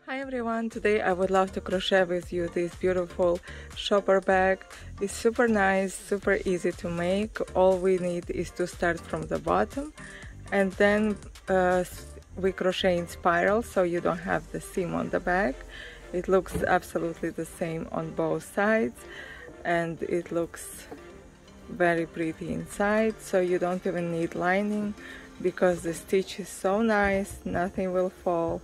Hi everyone, today I would love to crochet with you this beautiful shopper bag. It's super nice, super easy to make. All we need is to start from the bottom and then we crochet in spiral so you don't have the seam on the back. It looks absolutely the same on both sides and it looks very pretty inside, so you don't even need lining because the stitch is so nice, nothing will fall,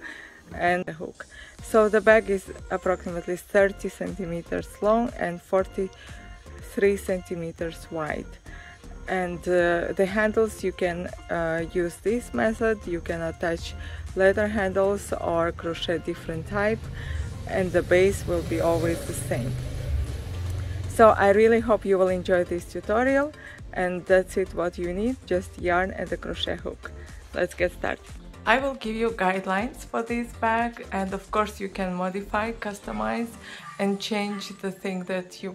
and the hook. So the bag is approximately 30 centimeters long and 43 centimeters wide. And the handles, you can use this method. You can attach leather handles or crochet different type, and the base will be always the same. So I really hope you will enjoy this tutorial, and that's it what you need, just yarn and a crochet hook. Let's get started. I will give you guidelines for this bag, and of course you can modify, customize and change the thing that you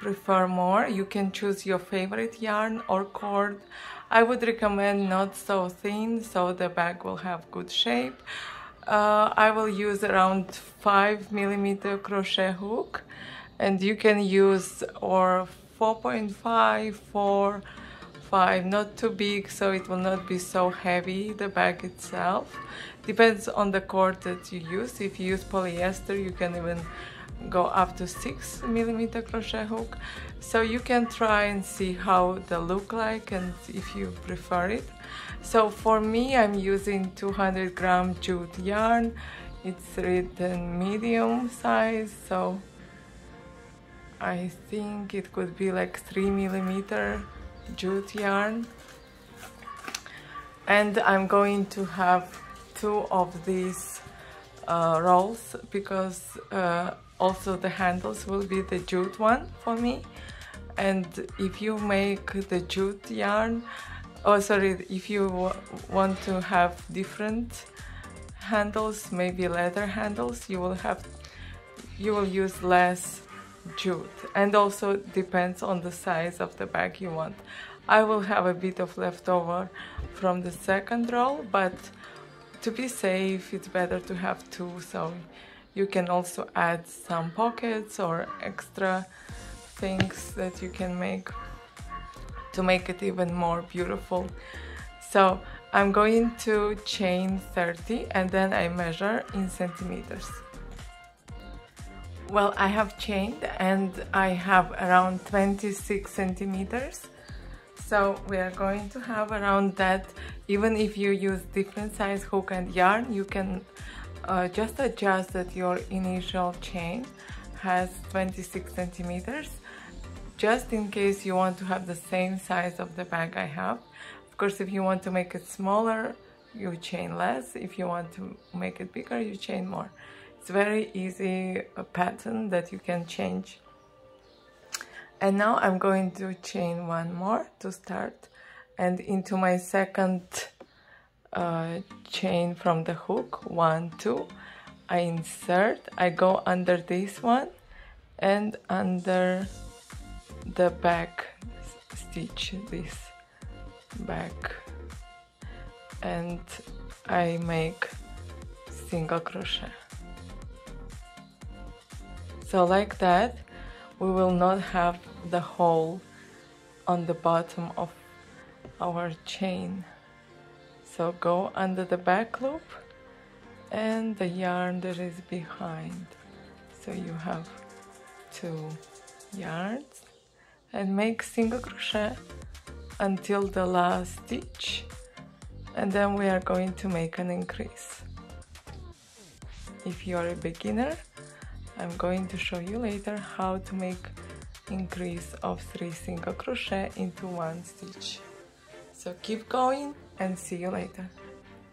prefer more. You can choose your favorite yarn or cord. I would recommend not so thin so the bag will have good shape. I will use around 5mm crochet hook, and you can use or 4.5 or 5, not too big so it will not be so heavy, the bag itself. Depends on the cord that you use. If you use polyester you can even go up to 6mm crochet hook. So you can try and see how they look like and if you prefer it. So for me I'm using 200-gram jute yarn. It's written medium size, so I think it could be like 3mm jute yarn. And I'm going to have 2 of these rolls because also the handles will be the jute one for me. And if you make the jute yarn, if you want to have different handles, maybe leather handles, you will use less jute, and also depends on the size of the bag you want. I will have a bit of leftover from the second roll, but to be safe it's better to have 2, so you can also add some pockets or extra things that you can make to make it even more beautiful. So I'm going to chain 30 and then I measure in centimeters. Well, I have chained and I have around 26 centimeters. So we are going to have around that. Even if you use different size hook and yarn, you can just adjust that your initial chain has 26 centimeters. Just in case you want to have the same size of the bag I have. Of course, if you want to make it smaller, you chain less. If you want to make it bigger, you chain more. It's very easy pattern that you can change. And now I'm going to chain 1 more to start, and into my second chain from the hook, 1, 2, I insert, I go under this one and under the back stitch, this back, and I make single crochet. So like that, we will not have the hole on the bottom of our chain. So go under the back loop and the yarn that is behind. So you have 2 yarns and make single crochet until the last stitch, and then we are going to make an increase. If you are a beginner, I'm going to show you later how to make increase of 3 single crochet into 1 stitch. So keep going and see you later.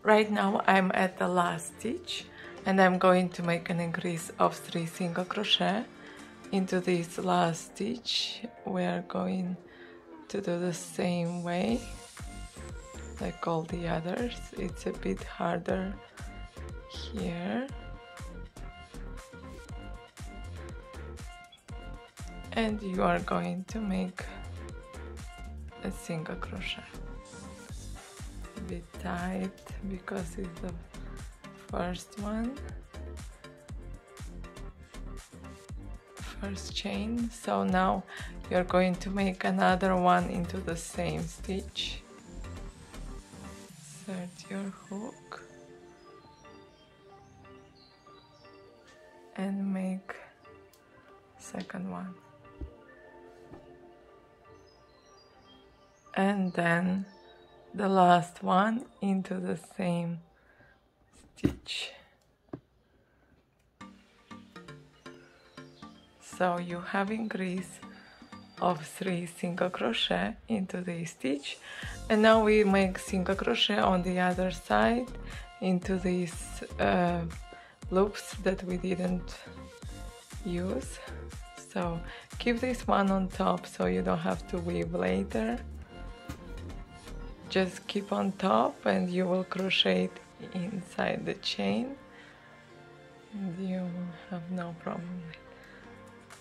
Right now I'm at the last stitch and I'm going to make an increase of 3 single crochet into this last stitch we are going to do the same way like all the others. It's a bit harder here, and you are going to make a single crochet. A bit tight because it's the first one, first chain. So now you're going to make another one into the same stitch. Insert your hook and make second one, and then the last one into the same stitch. So you have increase of 3 single crochet into the stitch, and now we make single crochet on the other side into these loops that we didn't use. So keep this one on top so you don't have to weave later. Just keep on top and you will crochet it inside the chain and you will have no problem.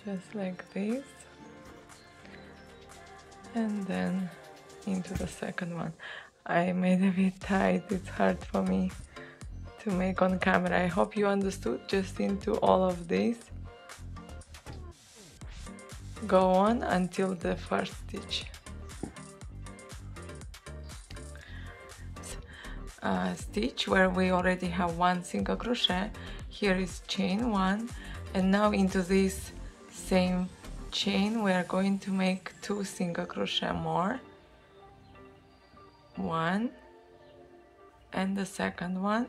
Just like this, and then into the second one. I made a bit tight, it's hard for me to make on camera. I hope you understood. Just into all of this, go on until the first stitch. Stitch where we already have 1 single crochet. Here is chain 1, and now into this same chain we are going to make 2 single crochet more, 1 and the second one.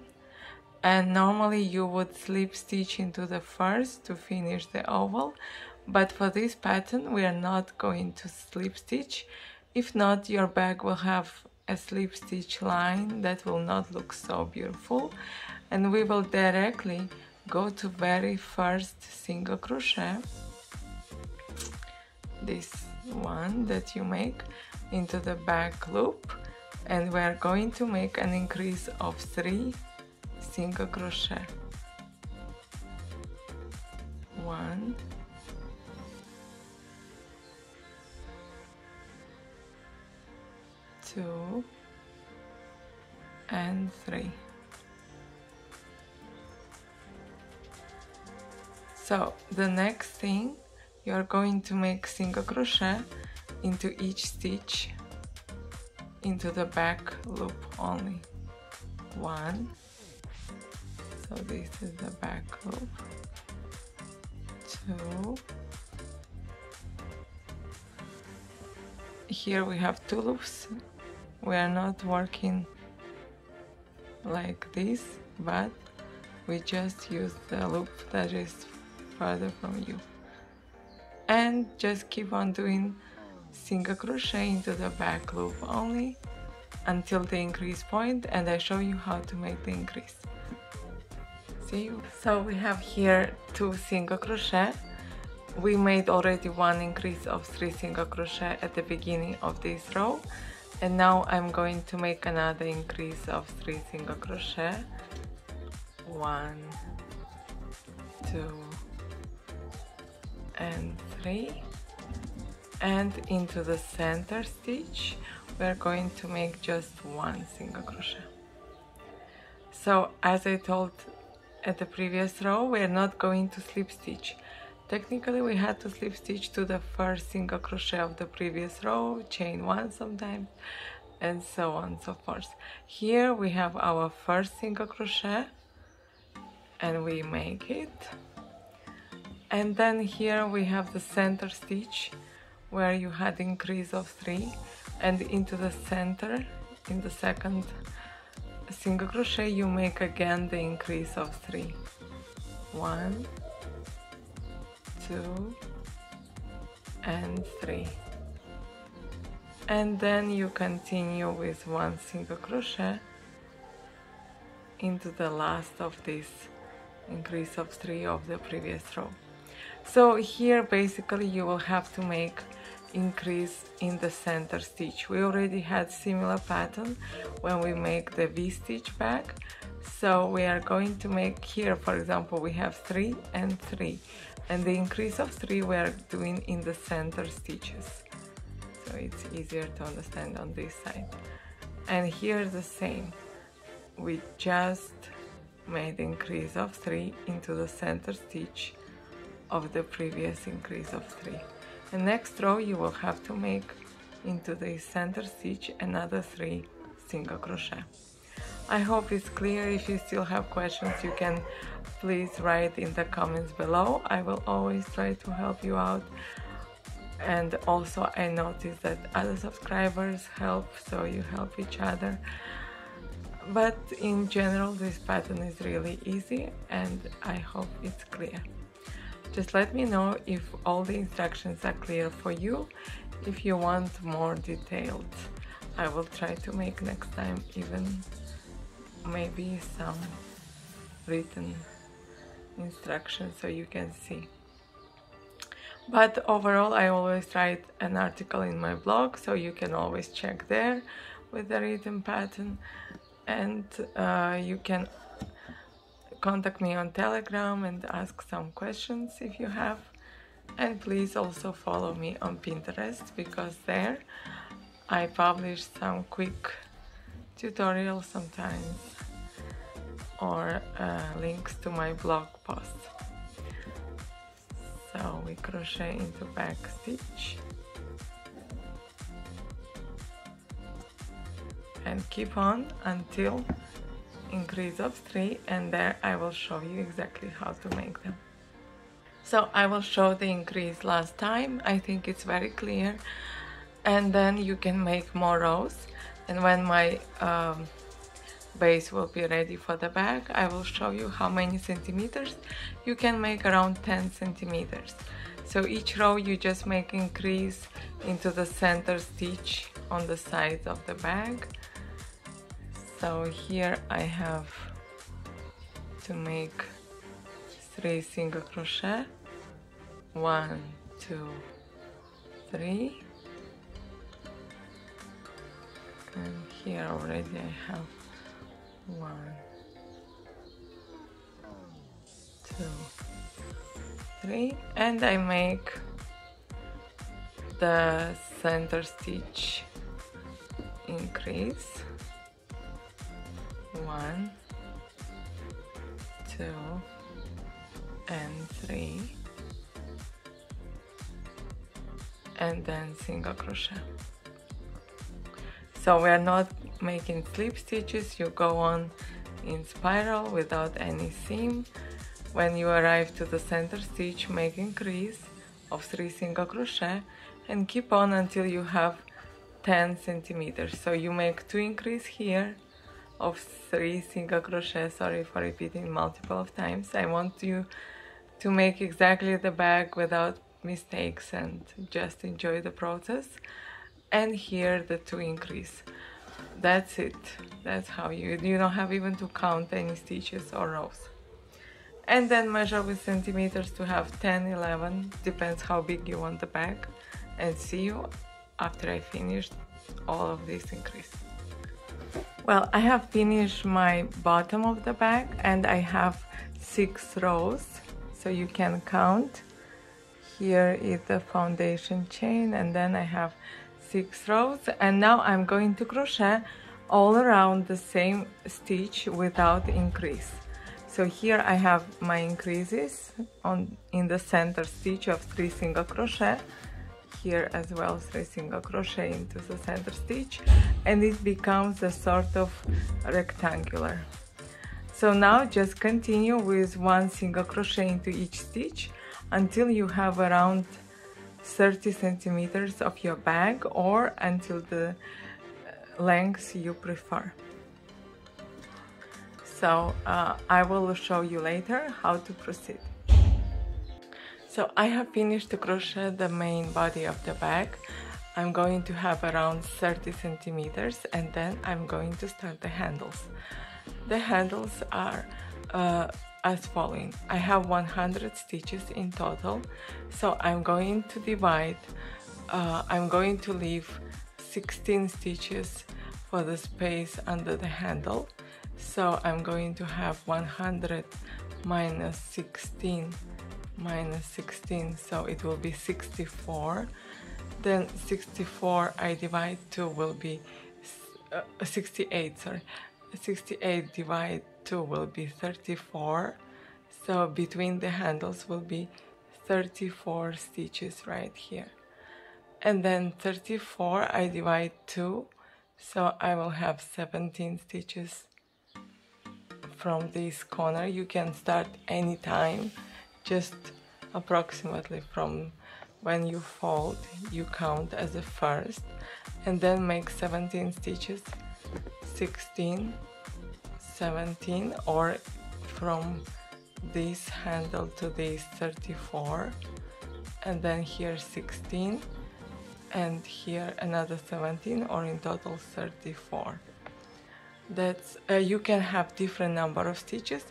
And normally you would slip stitch into the first to finish the oval, but for this pattern we are not going to slip stitch. If not, your bag will have a slip stitch line that will not look so beautiful, and we will directly go to very first single crochet, this one that you make, into the back loop, and we are going to make an increase of 3 single crochet. 1, 2 and 3. So the next thing, you are going to make single crochet into each stitch into the back loop only. 1, so this is the back loop, 2, here we have 2 loops. We are not working like this, but we just use the loop that is further from you, and just keep on doing single crochet into the back loop only until the increase point, and I show you how to make the increase. See you. So we have here 2 single crochet. We made already 1 increase of 3 single crochet at the beginning of this row, and now I'm going to make another increase of 3 single crochet. 1, 2 and 3, and into the center stitch we're going to make just 1 single crochet. So as I told at the previous row, we're not going to slip stitch. Technically we had to slip stitch to the first single crochet of the previous row, chain 1 sometimes, and so on and so forth. Here we have our first single crochet and we make it, and then here we have the center stitch where you had increase of 3, and into the center, in the second single crochet, you make again the increase of 3. 1, 2 and 3, and then you continue with 1 single crochet into the last of this increase of 3 of the previous row. So here basically you will have to make increase in the center stitch. We already had similar pattern when we make the V-stitch bag. So we are going to make here, for example, we have 3 and 3, and the increase of 3 we are doing in the center stitches, so it's easier to understand on this side. And here the same, we just made increase of 3 into the center stitch of the previous increase of 3. The next row you will have to make into the center stitch another 3 single crochet. I hope it's clear. If you still have questions, you can please write in the comments below. I will always try to help you out. And also I noticed that other subscribers help, so you help each other. But in general, this pattern is really easy and I hope it's clear. Just let me know if all the instructions are clear for you. If you want more detailed, I will try to make next time even maybe some written instructions so you can see. But overall, I always write an article in my blog, so you can always check there with the written pattern. And you can contact me on Telegram and ask some questions if you have. And please also follow me on Pinterest, because there I publish some quick tutorials sometimes, or links to my blog posts. So we crochet into back stitch and keep on until increase of 3, and there I will show you exactly how to make them. So I will show the increase last time. I think it's very clear, and then you can make more rows. And when my base will be ready for the bag, I will show you how many centimeters. You can make around 10 centimeters. So each row you just make increase into the center stitch on the sides of the bag. So here I have to make 3 single crochet, 1, 2, 3. And here already I have 1, 2, 3, and I make the center stitch increase, 1, 2, and 3, and then single crochet. So we are not making slip stitches, you go on in spiral without any seam. When you arrive to the center stitch, make increase of 3 single crochet and keep on until you have 10 centimeters. So you make 2 increase here of 3 single crochet. Sorry for repeating multiple of times. I want you to make exactly the bag without mistakes and just enjoy the process. And here the 2 increase. That's it. That's how you don't have even to count any stitches or rows. And then measure with centimeters to have 10, 11, depends how big you want the bag. And see you after I finished all of this increase. Well, I have finished my bottom of the bag and I have 6 rows, so you can count. Here is the foundation chain, and then I have 6 rows, and now I'm going to crochet all around the same stitch without increase. So here I have my increases in the center stitch of 3 single crochet, here as well 3 single crochet into the center stitch, and it becomes a sort of rectangular. So now just continue with 1 single crochet into each stitch until you have around 30 centimeters of your bag, or until the length you prefer. So I will show you later how to proceed. So I have finished to crochet the main body of the bag. I'm going to have around 30 centimeters, and then I'm going to start the handles. The handles are as following. I have 100 stitches in total, so I'm going to divide, I'm going to leave 16 stitches for the space under the handle. So I'm going to have 100 minus 16 minus 16, so it will be 64. Then 64 I divide 2 will be 68, sorry. 68 divide 2 will be 34. So between the handles will be 34 stitches right here. And then 34 I divide 2, so I will have 17 stitches from this corner. You can start anytime, just approximately from when you fold, you count as a first, and then make 17 stitches, 16, 17, or from this handle to this 34, and then here 16, and here another 17, or in total 34. That's you can have different number of stitches.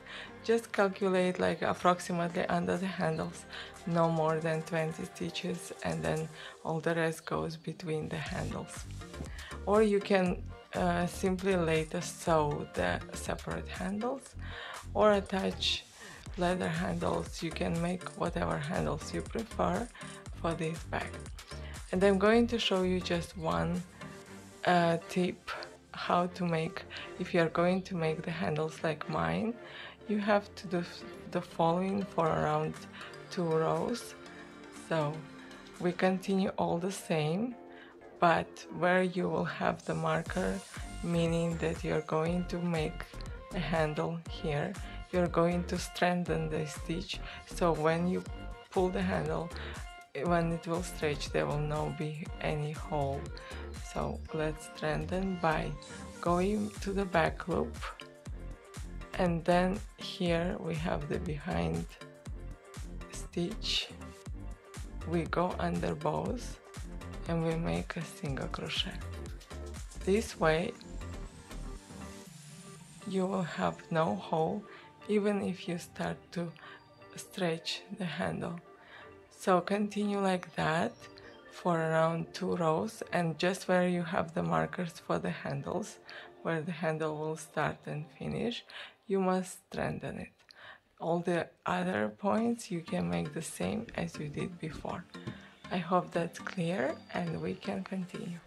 Just calculate like approximately under the handles, no more than 20 stitches, and then all the rest goes between the handles. Or you can simply later sew the separate handles or attach leather handles. You can make whatever handles you prefer for this bag. And I'm going to show you just one tip how to make. If you are going to make the handles like mine, you have to do the following for around 2 rows. So we continue all the same, but where you will have the marker, meaning that you're going to make a handle here, you're going to strengthen the stitch, so when you pull the handle, when it will stretch, there will not be any hole. So let's strengthen by going to the back loop, and then here we have the behind stitch. We go under both and we make a single crochet. This way you will have no hole even if you start to stretch the handle. So continue like that for around 2 rows, and just where you have the markers for the handles, where the handle will start and finish, you must strengthen it. All the other points you can make the same as you did before. I hope that's clear, and we can continue.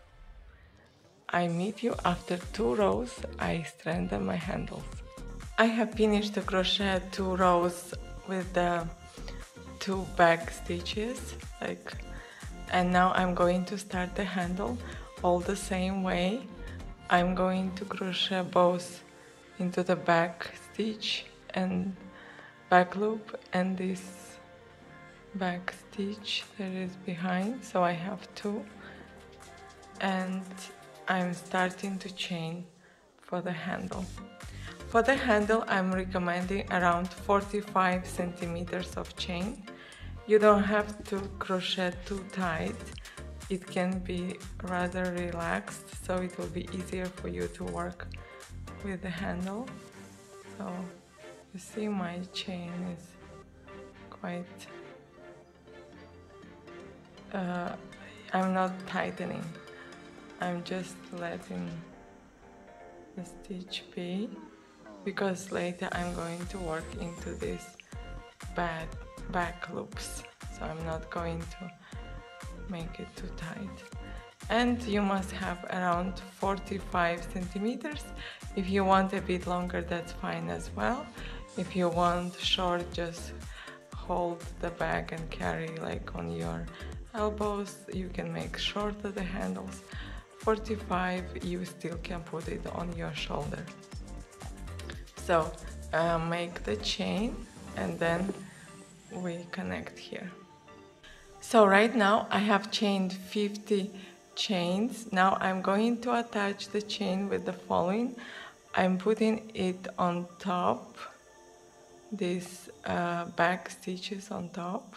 I meet you after 2 rows. I strengthen my handles. I have finished the crochet 2 rows with the 2 back stitches, and now I'm going to start the handle all the same way. I'm going to crochet both into the back stitch and back loop, and this back stitch that is behind, so I have 2, and I'm starting to chain for the handle. For the handle, I'm recommending around 45 centimeters of chain. You don't have to crochet too tight. It can be rather relaxed, so it will be easier for you to work with the handle. So you see my chain is quite, I'm not tightening, I'm just letting the stitch be, because later I'm going to work into this back loops, so I'm not going to make it too tight. And you must have around 45 centimeters. If you want a bit longer, that's fine as well. If you want short, just hold the bag and carry like on your elbows. You can make shorter the handles. 45, you still can put it on your shoulder. So make the chain, and then we connect here. So right now I have chained 50 chains. Now I'm going to attach the chain with the following. I'm putting it on top, these back stitches on top.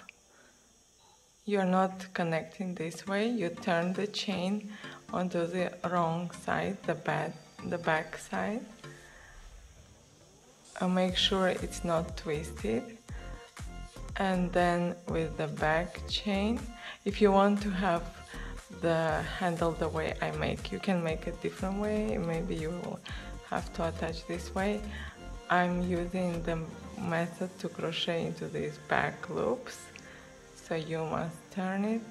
You're not connecting this way, you turn the chain onto the wrong side, the back side. make sure it's not twisted, and then with the back chain, if you want to have the handle the way I make, you can make a different way. Maybe you will have to attach this way. I'm using the method to crochet into these back loops, so you must turn it,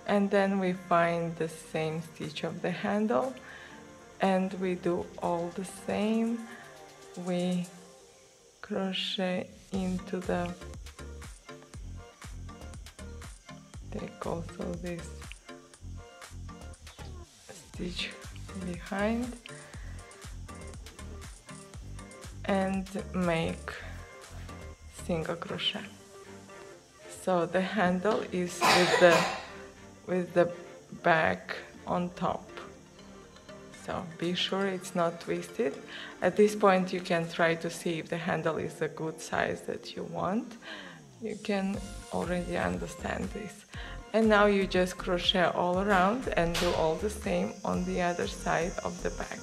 and then we find the same stitch of the handle and we do all the same. We crochet into the, take also this stitch behind and make single crochet. So the handle is with the back on top. So be sure it's not twisted. At this point you can try to see if the handle is a good size that you want. You can already understand this. And now you just crochet all around and do all the same on the other side of the bag.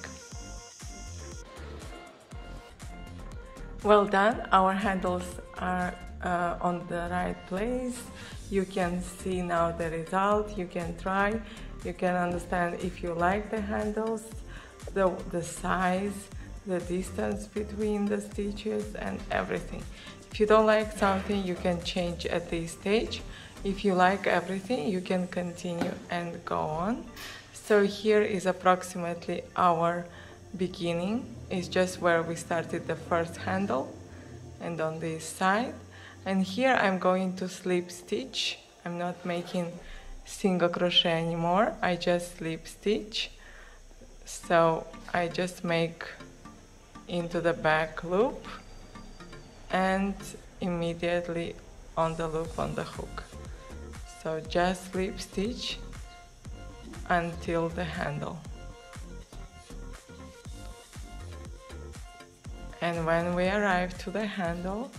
Well done, our handles are on the right place. You can see now the result, you can try, you can understand if you like the handles, the size, the distance between the stitches and everything. If you don't like something, you can change at this stage. If you like everything, you can continue and go on. So here is approximately our beginning. It's just where we started the first handle, and on this side. And here I'm going to slip stitch. I'm not making single crochet anymore, I just slip stitch. So I just make into the back loop and immediately on the loop on the hook. So just slip stitch until the handle. And when we arrive to the handle,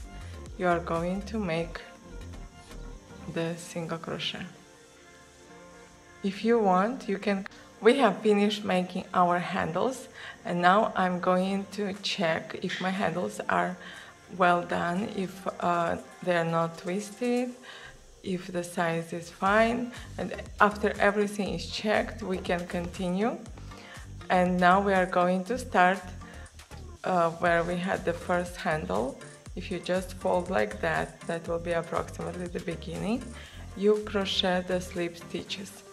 you are going to make the single crochet. If you want, you can. We have finished making our handles, and now I'm going to check if my handles are well done, if they're not twisted, if the size is fine, and after everything is checked, we can continue. And now we are going to start where we had the first handle. If you just fold like that, that will be approximately the beginning. You crochet the slip stitches.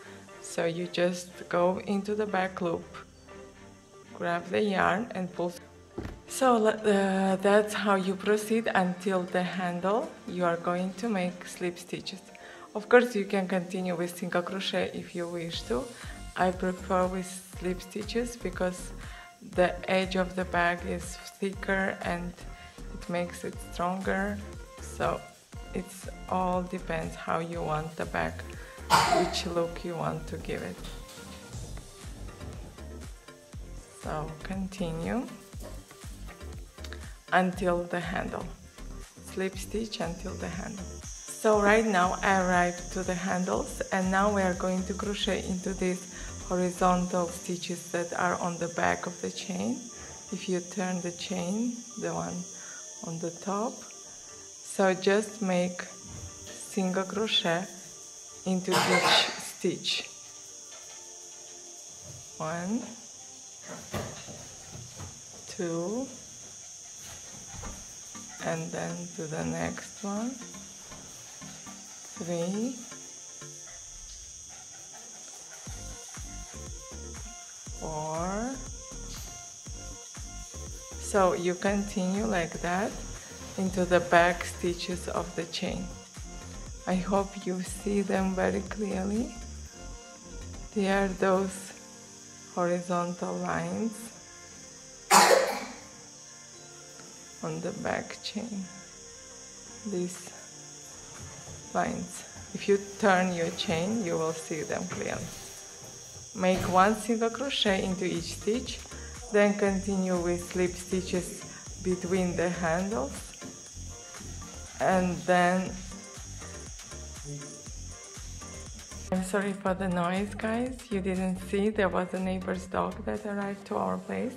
So you just go into the back loop, grab the yarn and pull. So that's how you proceed until the handle. You are going to make slip stitches. Of course, you can continue with single crochet if you wish to. I prefer with slip stitches because the edge of the bag is thicker and it makes it stronger. So it's all depends how you want the bag, which look you want to give it. So continue until the handle, slip stitch until the handle. So right now I arrived to the handles, and now we are going to crochet into these horizontal stitches that are on the back of the chain. If you turn the chain, the one on the top, so just make single crochet into each stitch. 1, 2, and then to the next one, 3, 4. So you continue like that into the back stitches of the chain. I hope you see them very clearly. They are those horizontal lines on the back chain. These lines. If you turn your chain, you will see them clearly. Make 1 single crochet into each stitch, then continue with slip stitches between the handles, and then I'm sorry for the noise, guys. You didn't see, there was a neighbor's dog that arrived to our place,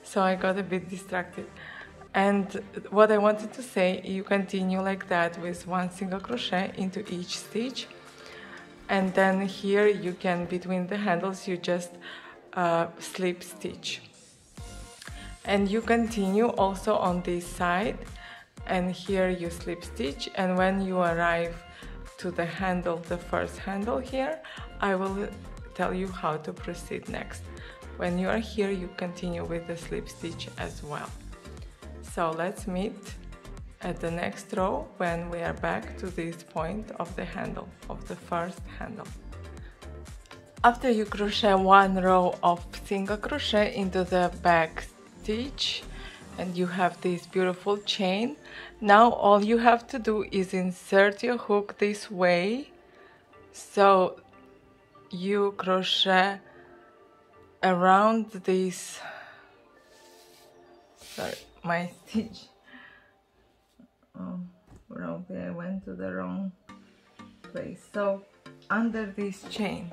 so I got a bit distracted. And what I wanted to say, you continue like that with one single crochet into each stitch, and then here you can, between the handles, you just slip stitch, and you continue also on this side, and here you slip stitch, and when you arrive to the handle, the first handle here, I will tell you how to proceed next. When you are here, you continue with the slip stitch as well. So let's meet at the next row when we are back to this point of the handle, of the first handle. After you crochet one row of single crochet into the back stitch, and you have this beautiful chain, now all you have to do is insert your hook this way, so you crochet around this, sorry, my stitch, probably I went to the wrong place. So under this chain,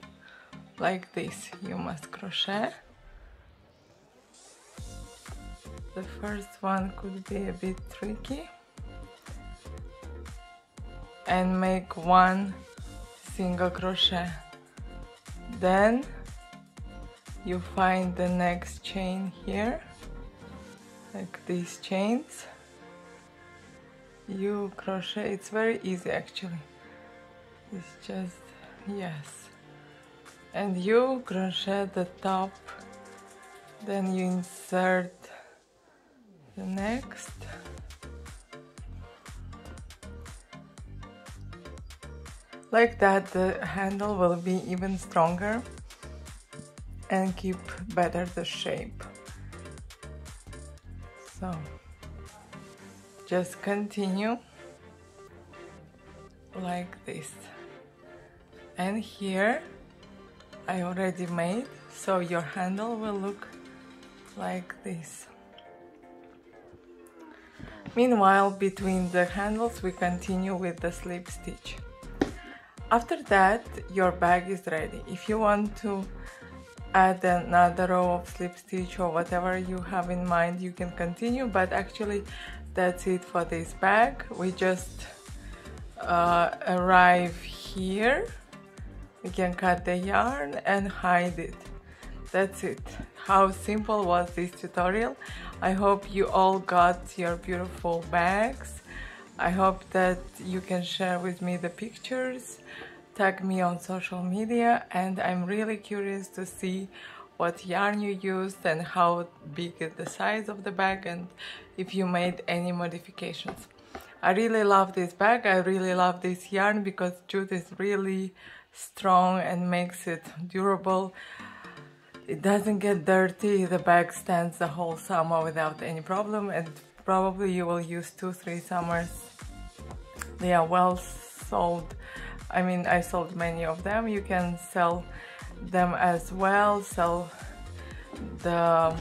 like this, you must crochet. The first one could be a bit tricky, and make one single crochet. Then you find the next chain here, like these chains. You crochet, it's very easy actually, it's just, yes, and you crochet the top, then you insert the next, like that. The handle will be even stronger and keep better the shape. So just continue like this, and here I already made, so your handle will look like this. Meanwhile, between the handles we continue with the slip stitch. After that, your bag is ready. If you want to add another row of slip stitch or whatever you have in mind, you can continue, but actually that's it for this bag. We just arrive here, we can cut the yarn and hide it. That's it. How simple was this tutorial? I hope you all got your beautiful bags. I hope that you can share with me the pictures, tag me on social media, and I'm really curious to see what yarn you used and how big is the size of the bag, and if you made any modifications. I really love this bag. I really love this yarn because jute is really strong and makes it durable. It doesn't get dirty. The bag stands the whole summer without any problem, and probably you will use 2-3 summers. They are well sold. I mean, I sold many of them. You can sell them as well, sell the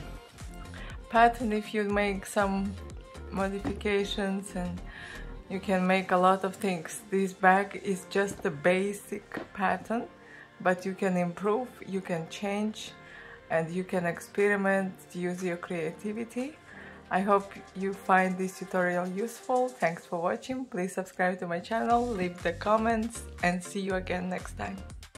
pattern if you make some modifications, and you can make a lot of things. This bag is just a basic pattern, but you can improve, you can change, and you can experiment, use your creativity. I hope you find this tutorial useful. Thanks for watching. Please subscribe to my channel, leave the comments, and see you again next time.